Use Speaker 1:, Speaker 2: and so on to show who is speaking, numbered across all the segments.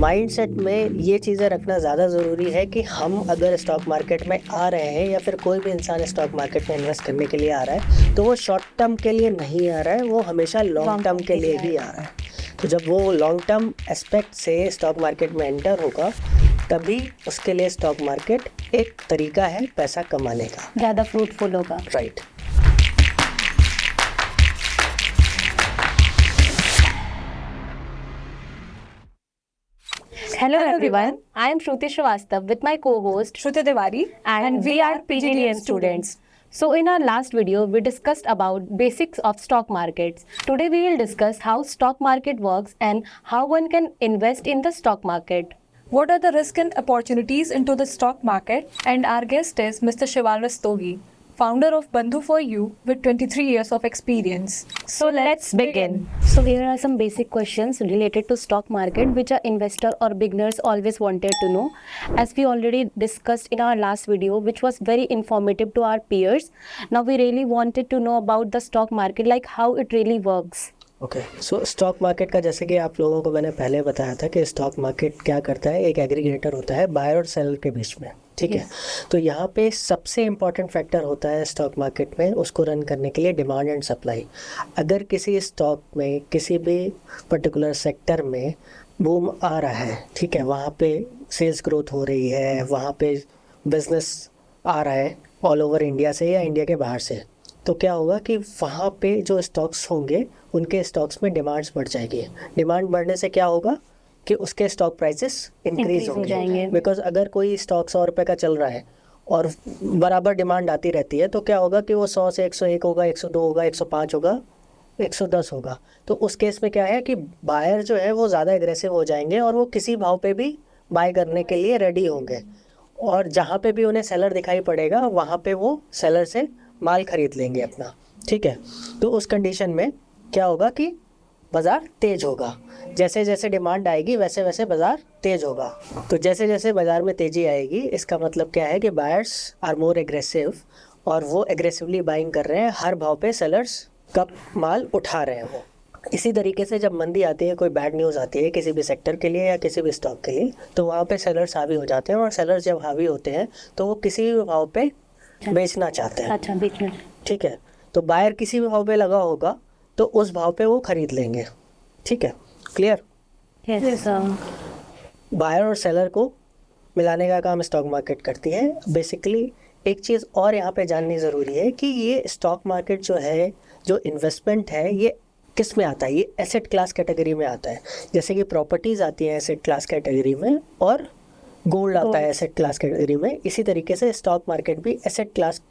Speaker 1: Mindset में ये चीज़ें रखना ज़्यादा ज़रूरी है कि हम अगर स्टॉक मार्केट में आ रहे हैं या फिर कोई भी इंसान स्टॉक मार्केट में इन्वेस्ट करने के लिए आ रहा है तो वो शॉर्ट टर्म के लिए नहीं आ रहा है, वो हमेशा लॉन्ग टर्म के लिए ही आ रहा है। तो जब वो लॉन्ग टर्म एस्पेक्ट से स्टॉक मार्केट में एंटर होगा तभी उसके लिए स्टॉक मार्केट एक तरीका है पैसा कमाने का,
Speaker 2: ज़्यादा फ्रूटफुल होगा।
Speaker 1: Right.
Speaker 2: Hello everyone, I am Shruti Srivastav with my co-host
Speaker 3: Shruti Tiwari
Speaker 2: and we are PGDM students. So in our last video, we discussed about basics of stock markets. Today we will discuss how stock market works and how one can invest in the stock market.
Speaker 3: What are the risks and opportunities into the stock market? And our guest is Mr. Shival Rastogi, founder of Bandhu for You with 23 years of experience.
Speaker 2: So let's begin. So here are some basic questions related to stock market which our investor or beginners always wanted to know. As we already discussed in our last video, which was very informative to our peers. Now we really wanted to know about the stock market, like how it really works.
Speaker 1: Okay, so stock market का जैसे कि आप लोगों को मैंने पहले बताया था कि स्टॉक मार्केट क्या करता है, एक एग्रीगेटर होता है बायर और सेलर के बीच में, ठीक है। तो यहाँ पे सबसे इम्पॉर्टेंट फैक्टर होता है स्टॉक मार्केट में उसको रन करने के लिए डिमांड एंड सप्लाई। अगर किसी स्टॉक में किसी भी पर्टिकुलर सेक्टर में बूम आ रहा है, ठीक है, वहाँ पे सेल्स ग्रोथ हो रही है, वहाँ पे बिजनेस आ रहा है ऑल ओवर इंडिया से या इंडिया के बाहर से, तो क्या होगा कि वहाँ पे जो स्टॉक्स होंगे उनके स्टॉक्स में डिमांड्स बढ़ जाएगी। डिमांड बढ़ने से क्या होगा कि उसके स्टॉक प्राइसेस इंक्रीज होंगे। बिकॉज अगर कोई स्टॉक 100 रुपये का चल रहा है और बराबर डिमांड आती रहती है तो क्या होगा कि वो 100 से 101 होगा, 102 होगा, 105 होगा, 110 होगा। तो उस केस में क्या है कि बायर जो है वो ज़्यादा एग्रेसिव हो जाएंगे और वो किसी भाव पे भी बाय करने के लिए रेडी होंगे, और जहाँ पे भी उन्हें सेलर दिखाई पड़ेगा वहाँ पे वो सेलर से माल खरीद लेंगे अपना, ठीक है। तो उस कंडीशन में क्या होगा कि बाज़ार तेज़ होगा। जैसे जैसे डिमांड आएगी वैसे वैसे बाज़ार तेज़ होगा। तो जैसे जैसे बाज़ार में तेज़ी आएगी इसका मतलब क्या है कि बायर्स आर मोर एग्रेसिव और वो एग्रेसिवली बाइंग कर रहे हैं, हर भाव पे सेलर्स का माल उठा रहे हैं वो। इसी तरीके से जब मंदी आती है, कोई बैड न्यूज़ आती है किसी भी सेक्टर के लिए या किसी भी स्टॉक के लिए, तो वहाँ पे सेलर्स हावी हो जाते हैं, और सेलर्स जब हावी होते हैं तो वो किसी भी भाव पे बेचना चाहते हैं।
Speaker 2: अच्छा, बेचना,
Speaker 1: ठीक है। तो बायर किसी भी भाव पे लगा होगा तो उस भाव पे वो खरीद लेंगे, ठीक है, क्लियर।
Speaker 2: यस।
Speaker 1: बायर और सेलर को मिलाने का काम स्टॉक मार्केट करती है। बेसिकली एक चीज़ और यहाँ पे जाननी ज़रूरी है कि ये स्टॉक मार्केट जो है, जो इन्वेस्टमेंट है, ये किस में आता है? ये एसेट क्लास कैटेगरी में आता है। जैसे कि प्रॉपर्टीज़ आती हैं एसेट क्लास कैटेगरी में और गोल्ड आता है एसेट क्लास कैटेगरी में, इसी तरीके से स्टॉक मार्केट भी एसेट क्लास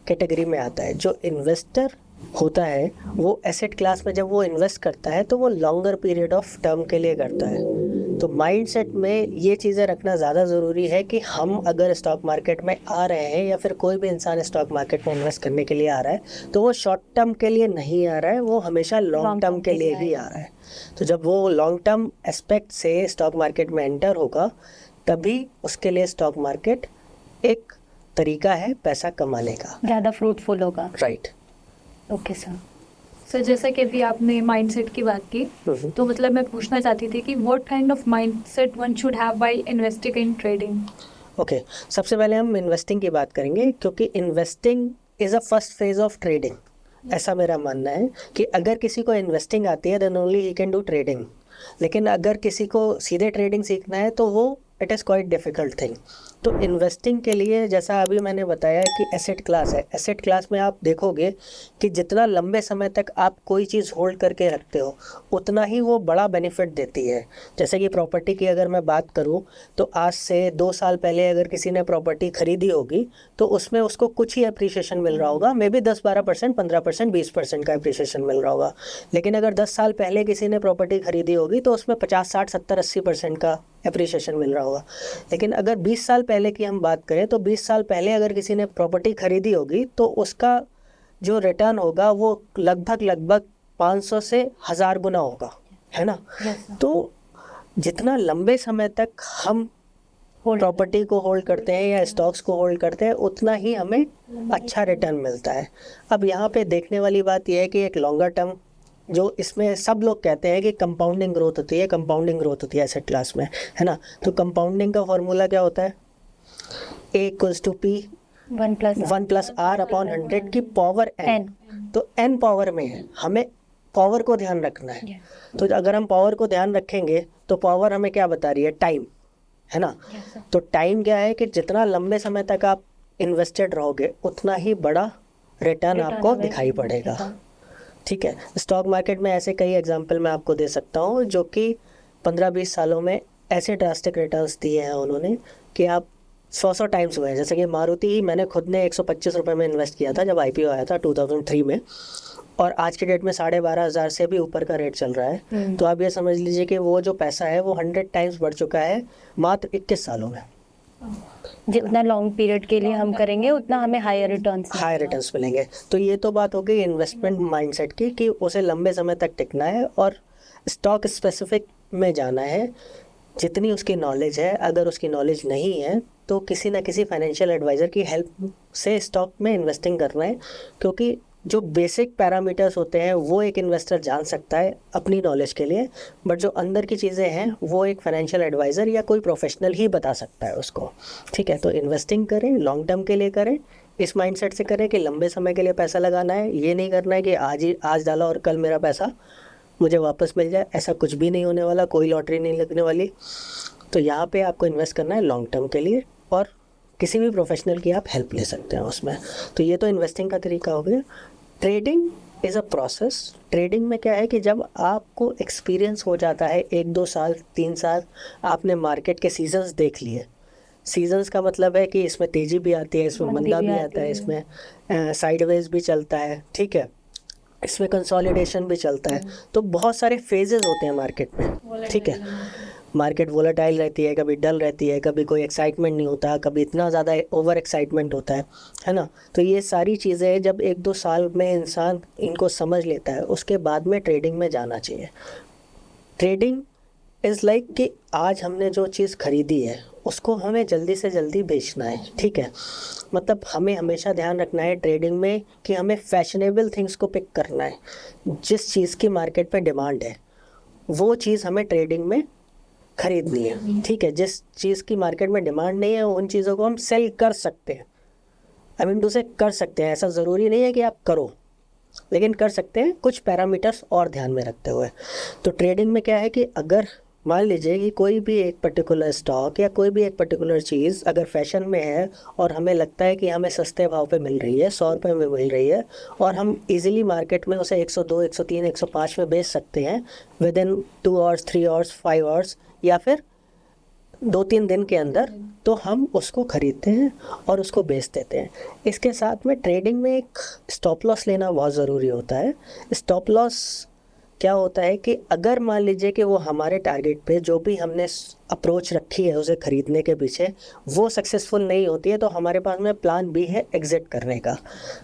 Speaker 1: कैटेगरी में आता है। जो इन्वेस्टर होता है वो एसेट क्लास में जब वो इन्वेस्ट करता है तो वो लॉन्गर पीरियड ऑफ टर्म के लिए करता है। तो माइंडसेट में ये चीज़ें रखना ज़्यादा ज़रूरी है कि हम अगर स्टॉक मार्केट में आ रहे हैं या फिर कोई भी इंसान स्टॉक मार्केट में इन्वेस्ट करने के लिए आ रहा है तो वो शॉर्ट टर्म के लिए नहीं आ रहा है, वो हमेशा लॉन्ग टर्म के लिए ही आ रहा है। तो जब वो लॉन्ग टर्म एस्पेक्ट से स्टॉक मार्केट में एंटर होगा तभी उसके लिए स्टॉक मार्केट एक तरीका है पैसा कमाने का,
Speaker 2: ज़्यादा फ्रूटफुल होगा,
Speaker 1: राइट।
Speaker 2: Okay sir.
Speaker 3: सर जैसा कि अभी आपने माइंडसेट की बात की, तो मतलब मैं पूछना चाहती थी कि what kind of mindset one should have while investing in trading.
Speaker 1: Okay, सबसे पहले हम इन्वेस्टिंग की बात करेंगे क्योंकि investing is a first phase of trading. ऐसा मेरा मानना है कि अगर किसी को इन्वेस्टिंग आती है then only he can do trading, लेकिन अगर किसी को सीधे ट्रेडिंग सीखना है तो वो it is quite difficult thing. तो इन्वेस्टिंग के लिए जैसा अभी मैंने बताया कि एसेट क्लास है, एसेट क्लास में आप देखोगे कि जितना लंबे समय तक आप कोई चीज़ होल्ड करके रखते हो उतना ही वो बड़ा बेनिफिट देती है। जैसे कि प्रॉपर्टी की अगर मैं बात करूं तो आज से 2 साल पहले अगर किसी ने प्रॉपर्टी ख़रीदी होगी तो उसमें उसको कुछ ही अप्रिसिएशन मिल रहा होगा, मे बी 10-12%, 15%, 20% का अप्रिसिएशन मिल रहा होगा। लेकिन अगर 10 साल पहले किसी ने प्रॉपर्टी ख़रीदी होगी तो उसमें 50, 60, 70, 80% का अप्रिसिएशन मिल रहा होगा। लेकिन अगर 20 साल पहले की हम बात करें तो 20 साल पहले अगर किसी ने प्रॉपर्टी खरीदी होगी तो उसका जो रिटर्न होगा वो लगभग 500 से 1000 गुना होगा, है ना। तो जितना लंबे समय तक हम प्रॉपर्टी को होल्ड करते हैं या स्टॉक्स को होल्ड करते हैं उतना ही हमें अच्छा रिटर्न मिलता है। अब यहाँ पे देखने वाली बात यह है कि एक लॉन्गर टर्म जो इसमें सब लोग कहते हैं कि कंपाउंडिंग ग्रोथ होती है, कंपाउंडिंग ग्रोथ होती है एसेट क्लास में, है ना। तो कंपाउंडिंग का फॉर्मूला क्या होता है? A equals to P 1+R upon 100 की पावर n। तो n पावर में है, हमें पावर को ध्यान रखना है। तो अगर हम पावर को ध्यान रखेंगे तो पावर हमें क्या बता रही है? टाइम, है ना। तो टाइम क्या है कि जितना लंबे समय तक आप इन्वेस्टेड रहोगे उतना ही बड़ा रिटर्न आपको दिखाई पड़ेगा, ठीक है। स्टॉक मार्केट में ऐसे कई एग्जांपल मैं आपको दे सकता हूँ जो कि 15-20 सालों में ऐसे ड्रास्टिक रिटर्न्स दिए हैं उन्होंने कि आप 100 टाइम्स हुए हैं। जैसे कि मारुति ही मैंने खुद ने 125 रुपये में इन्वेस्ट किया था जब IPO आया था 2003 में, और आज के डेट में 12,500 से भी ऊपर का रेट चल रहा है। तो आप ये समझ लीजिए कि वो जो पैसा है वो 100 टाइम्स बढ़ चुका है मात्र 21 सालों में।
Speaker 2: जितना लॉन्ग पीरियड के लिए हम करेंगे उतना हमें हायर रिटर्न्स
Speaker 1: मिलेंगे। तो ये तो बात हो गई इन्वेस्टमेंट माइंडसेट की कि उसे लंबे समय तक टिकना है और स्टॉक स्पेसिफिक में जाना है जितनी उसकी नॉलेज है। अगर उसकी नॉलेज नहीं है तो किसी ना किसी फाइनेंशियल एडवाइज़र की हेल्प से स्टॉक में इन्वेस्टिंग करना है, क्योंकि जो बेसिक पैरामीटर्स होते हैं वो एक इन्वेस्टर जान सकता है अपनी नॉलेज के लिए, बट जो अंदर की चीज़ें हैं वो एक फाइनेंशियल एडवाइज़र या कोई प्रोफेशनल ही बता सकता है उसको, ठीक है। तो इन्वेस्टिंग करें, लॉन्ग टर्म के लिए करें, इस माइंडसेट से करें कि लंबे समय के लिए पैसा लगाना है। ये नहीं करना है कि आज डाला और कल मेरा पैसा मुझे वापस मिल जाए, ऐसा कुछ भी नहीं होने वाला, कोई लॉटरी नहीं लगने वाली। तो यहाँ पे आपको इन्वेस्ट करना है लॉन्ग टर्म के लिए और किसी भी प्रोफेशनल की आप हेल्प ले सकते हैं उसमें। तो ये तो इन्वेस्टिंग का तरीका हो गया। Trading is a process. Trading में क्या है कि जब आपको एक्सपीरियंस हो जाता है 1-2 साल 3 साल, आपने मार्केट के सीजन्स देख लिए। सीजन्स का मतलब है कि इसमें तेज़ी भी आती है, इसमें मंदा भी आता है, इसमें साइडवेज भी चलता है, ठीक है, इसमें कंसोलिडेशन भी चलता है। तो बहुत सारे फेजेस होते हैं मार्केट में, ठीक है। मार्केट वोलेटाइल रहती है, कभी डल रहती है, कभी कोई एक्साइटमेंट नहीं होता, कभी इतना ज़्यादा ओवर एक्साइटमेंट होता है ना। तो ये सारी चीज़ें जब 1-2 साल में इंसान इनको समझ लेता है उसके बाद में ट्रेडिंग में जाना चाहिए। ट्रेडिंग इज़ लाइक कि आज हमने जो चीज़ खरीदी है उसको हमें जल्दी से जल्दी बेचना है, ठीक है। मतलब हमें हमेशा ध्यान रखना है ट्रेडिंग में कि हमें फैशनेबल थिंग्स को पिक करना है। जिस चीज़ की मार्केट पे डिमांड है वो चीज़ हमें ट्रेडिंग में खरीदनी है, ठीक है। जिस चीज़ की मार्केट में डिमांड नहीं है उन चीज़ों को हम सेल कर सकते हैं, आई मीन टू से कर सकते हैं। ऐसा ज़रूरी नहीं है कि आप करो, लेकिन कर सकते हैं कुछ पैरामीटर्स और ध्यान में रखते हुए। तो ट्रेडिंग में क्या है कि अगर मान लीजिए कि कोई भी एक पर्टिकुलर स्टॉक या कोई भी एक पर्टिकुलर चीज़ अगर फैशन में है और हमें लगता है कि हमें सस्ते भाव पे मिल रही है, 100 रुपये में मिल रही है, और हम इजीली मार्केट में उसे 102, 103, 105 में बेच सकते हैं with in 2 hours, 3 hours, 5 hours या फिर 2-3 दिन के अंदर, तो हम उसको खरीदते हैं और उसको बेच देते हैं। इसके साथ में ट्रेडिंग में एक स्टॉप लॉस लेना बहुत ज़रूरी होता है। स्टॉप लॉस क्या होता है कि अगर मान लीजिए कि वो हमारे टारगेट पे जो भी हमने अप्रोच रखी है उसे ख़रीदने के पीछे वो सक्सेसफुल नहीं होती है, तो हमारे पास में प्लान बी है एग्ज़िट करने का,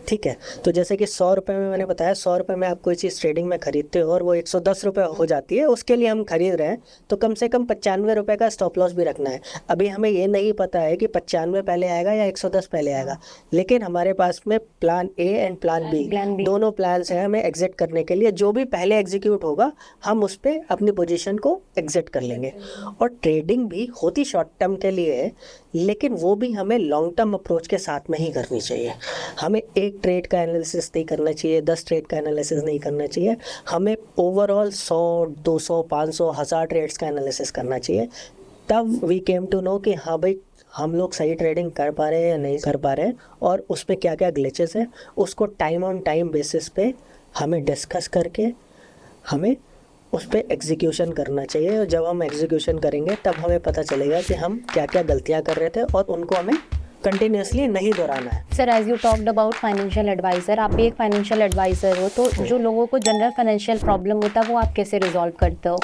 Speaker 1: ठीक है। तो जैसे कि 100 रुपये में मैंने बताया, 100 रुपये में आप कोई चीज़ ट्रेडिंग में ख़रीदते हो और वो 110 रुपये हो जाती है, उसके लिए हम खरीद रहे हैं, तो कम से कम 95 रुपये का स्टॉप लॉस भी रखना है। अभी हमें ये नहीं पता है कि 95 पहले आएगा या 110 पहले आएगा, लेकिन हमारे पास में plan A and plan B दोनों प्लान्स हैं हमें एग्ज़िट करने के लिए। जो भी पहले एग्जीक्यूट होगा हम उस पर अपनी पोजीशन को एग्ज़िट कर लेंगे। और ट्रेडिंग भी होती शॉर्ट टर्म के लिए है, लेकिन वो भी हमें लॉन्ग टर्म अप्रोच के साथ में ही करनी चाहिए। हमें एक ट्रेड का एनालिसिस नहीं करना चाहिए, 10 ट्रेड का एनालिसिस नहीं करना चाहिए, हमें ओवरऑल 100, 200, 500, 1000 ट्रेड्स का एनालिसिस करना चाहिए। तब वी केम टू नो कि हाँ भाई हम लोग सही ट्रेडिंग कर पा रहे हैं या नहीं कर पा रहे हैं, और उस पर क्या क्या ग्लिचेस है उसको टाइम ऑन टाइम बेसिस पे हमें डिस्कस करके हमें उस पर एग्जीक्यूशन करना चाहिए। और जब हम एग्जीक्यूशन करेंगे तब हमें पता चलेगा कि हम क्या क्या गलतियां कर रहे थे और उनको हमें कंटिन्यूसली नहीं दोहराना है।
Speaker 2: Sir, as you talked about financial adviser, आप भी एक फाइनेंशियल एडवाइज़र हो, तो जो लोगों को जनरल फाइनेंशियल प्रॉब्लम होता है वो आप कैसे रिजॉल्व करते हो?